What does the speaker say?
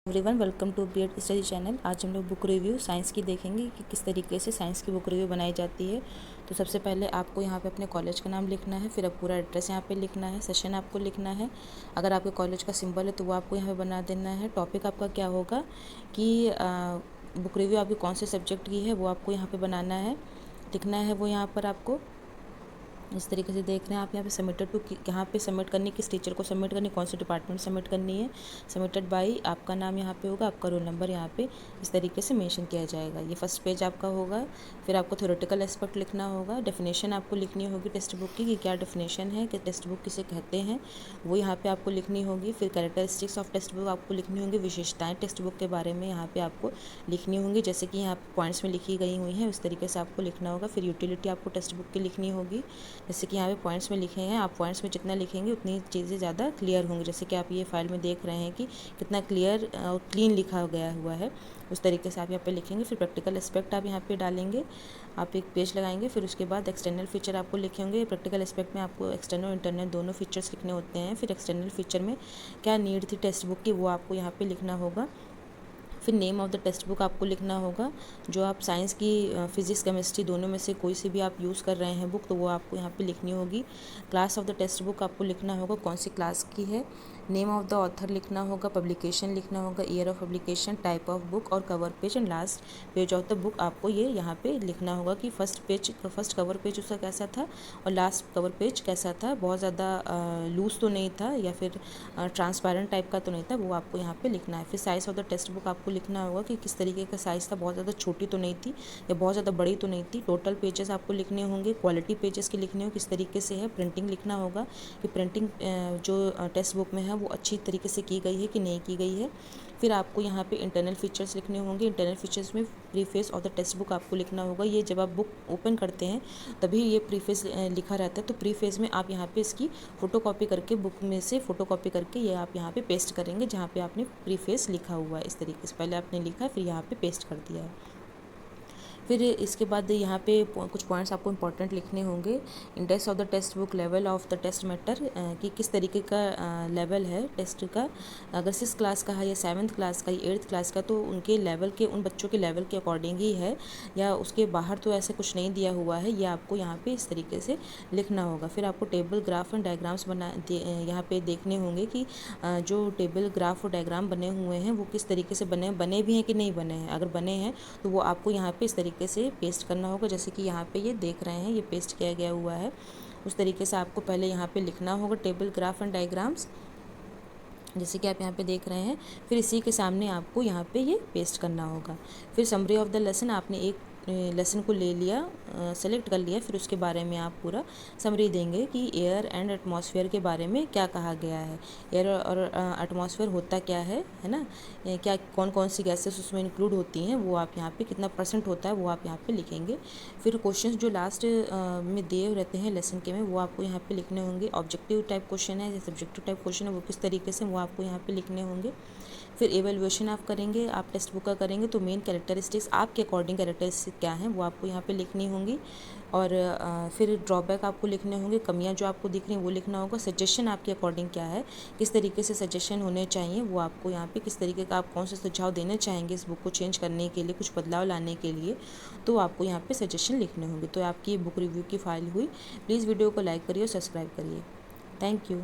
Everyone welcome to B Ed study channel. आज हम लोग बुक रिव्यू साइंस की देखेंगे कि किस तरीके से साइंस की बुक रिव्यू बनाई जाती है। तो सबसे पहले आपको यहाँ पे अपने कॉलेज का नाम लिखना है, फिर अब पूरा एड्रेस यहाँ पे लिखना है, सेशन आपको लिखना है। अगर आपके कॉलेज का सिंबल है तो वो आपको यहाँ पे बना देना है। टॉपिक आपका क्या होगा कि बुक रिव्यू आपकी कौन से सब्जेक्ट की है वो आपको यहाँ पर बनाना है, लिखना है वो यहाँ पर आपको। इस तरीके से देख रहे हैं आप यहाँ पे सबमिटेड टू, यहाँ पे सबमिट करनी, किस टीचर को सबमिट करनी, कौन से डिपार्टमेंट सबमिट करनी है। सबमिटेड बाय आपका नाम यहाँ पे होगा, आपका रोल नंबर यहाँ पे इस तरीके से मेंशन किया जाएगा। ये फर्स्ट पेज आपका होगा। फिर आपको थ्योरेटिकल एस्पेक्ट लिखना होगा, डेफिनेशन आपको लिखनी होगी टेक्स्ट बुक की कि क्या डेफिनेशन है, कि टेक्स्ट बुक किसे कहते हैं वो यहाँ पे आपको लिखनी होगी। फिर कैरेक्टरिस्टिक्स ऑफ टेक्स्ट बुक आपको लिखनी होंगी, विशेषताएँ टेक्स्ट बुक के बारे में यहाँ पे आपको लिखनी होंगी, जैसे कि यहाँ पॉइंट्स में लिखी गई हुई हैं उस तरीके से आपको लिखना होगा। फिर यूटिलिटी आपको टेक्स्ट बुक की लिखनी होगी, जैसे कि यहाँ पे पॉइंट्स में लिखे हैं। आप पॉइंट्स में जितना लिखेंगे उतनी चीज़ें ज़्यादा क्लियर होंगी, जैसे कि आप ये फाइल में देख रहे हैं कि कितना क्लियर और क्लीन लिखा गया हुआ है, उस तरीके से आप यहाँ पे लिखेंगे। फिर प्रैक्टिकल एस्पेक्ट आप यहाँ पे डालेंगे, आप एक पेज लगाएंगे। फिर उसके बाद एक्सटर्नल फीचर आपको लिखे होंगे। प्रैक्टिकल एस्पेक्ट में आपको एक्सटर्नल और इंटरनल दोनों फीचर्स लिखने होते हैं। फिर एक्सटर्नल फीचर में क्या नीड थी टेक्स्ट बुक की वो आपको यहाँ पे लिखना होगा। फिर name of the text book आपको लिखना होगा, जो आप साइंस की फिजिक्स केमिस्ट्री दोनों में से कोई सी भी आप यूज़ कर रहे हैं बुक, तो वो आपको यहाँ पे लिखनी होगी। Class of the text book आपको लिखना होगा, कौन सी क्लास की है। नेम ऑफ़ द ऑथर लिखना होगा, पब्लिकेशन लिखना होगा, year of publication, type of book और cover page and last page of the book आपको ये यहाँ पे लिखना होगा कि फर्स्ट कवर पेज उसका कैसा था और लास्ट कवर पेज कैसा था, बहुत ज़्यादा लूज़ तो नहीं था या फिर ट्रांसपेरेंट टाइप का तो नहीं था, वो आपको यहाँ पे लिखना है। फिर size of the text book आपको लिखना होगा कि किस तरीके का साइज़ था, बहुत ज़्यादा छोटी तो नहीं थी या बहुत ज़्यादा बड़ी तो नहीं थी। टोटल पेजेस आपको लिखने होंगे, क्वालिटी पेजेस के लिखने होंगे, किस तरीके से है। प्रिंटिंग लिखना होगा कि प्रिंटिंग जो टेक्स्ट बुक में है वो अच्छी तरीके से की गई है कि नहीं की गई है। फिर आपको यहाँ पे इंटरनल फीचर्स लिखने होंगे। इंटरनल फीचर्स में preface of the text book आपको लिखना होगा। ये जब आप बुक ओपन करते हैं तभी ये प्रीफेस लिखा रहता है, तो प्रीफेस में आप यहाँ पे इसकी फ़ोटोकॉपी करके, बुक में से फ़ोटोकॉपी करके ये आप यहाँ पे पेस्ट करेंगे जहाँ पे आपने प्रीफेस लिखा हुआ है। इस तरीके से पहले आपने लिखा है फिर यहाँ पे पेस्ट कर दिया है। फिर इसके बाद यहाँ पे कुछ पॉइंट्स आपको इंपॉर्टेंट लिखने होंगे। Index of the text book, level of the test matter, कि किस तरीके का लेवल है टेस्ट का। अगर 6 क्लास का है या 7th क्लास का या 8th क्लास का तो उनके लेवल के, उन बच्चों के लेवल के अकॉर्डिंग ही है, या उसके बाहर तो ऐसे कुछ नहीं दिया हुआ है। ये आपको यहाँ पे इस तरीके से लिखना होगा। फिर आपको टेबल, ग्राफ एंड डायग्राम्स यहाँ पे देखने होंगे कि जो टेबल, ग्राफ और डायग्राम बने हुए हैं वो किस तरीके से बने भी हैं कि नहीं बने हैं। अगर बने हैं तो वो आपको यहाँ पे इस तरीके से पेस्ट करना होगा, जैसे कि यहाँ पे ये देख रहे हैं ये पेस्ट किया गया हुआ है। उस तरीके से आपको पहले यहाँ पे लिखना होगा टेबल, ग्राफ एंड डायग्राम्स, जैसे कि आप यहाँ पे देख रहे हैं। फिर इसी के सामने आपको यहाँ पे ये पेस्ट करना होगा। फिर समरी ऑफ द लेसन, आपने एक लेसन को ले लिया, सेलेक्ट कर लिया, फिर उसके बारे में आप पूरा समरी देंगे कि एयर एंड एटमॉस्फेयर के बारे में क्या कहा गया है। एयर और एटमॉस्फेयर होता क्या है ना, क्या कौन कौन सी गैसेस उसमें इंक्लूड होती हैं, वो आप यहाँ पे कितना % होता है वो आप यहाँ पे लिखेंगे। फिर क्वेश्चंस जो लास्ट में दिए रहते हैं लेसन के में वो आपको यहाँ पे लिखने होंगे। ऑब्जेक्टिव टाइप क्वेश्चन है या सब्जेक्टिव टाइप क्वेश्चन है वो किस तरीके से, वो आपको यहाँ पे लिखने होंगे। फिर एवेल्युएशन आप करेंगे, आप टेक्स्ट बुक का करेंगे तो मेन कैरेक्टरिस्टिक्स आपके अकॉर्डिंग कैरेक्टरिस्टिक्स क्या हैं वो आपको यहाँ पे लिखनी होंगी। और फिर ड्रॉबैक आपको लिखने होंगे, कमियां जो आपको दिख रही हैं वो लिखना होगा। सजेशन आपके अकॉर्डिंग क्या है, किस तरीके से सजेशन होने चाहिए वो आपको यहाँ पे, किस तरीके का आप कौन से सुझाव देना चाहेंगे इस बुक को चेंज करने के लिए, कुछ बदलाव लाने के लिए, तो आपको यहाँ पे सजेशन लिखने होंगे। तो आपकी ये बुक रिव्यू की फाइल हुई। प्लीज़ वीडियो को लाइक करिए और सब्सक्राइब करिए। Thank you.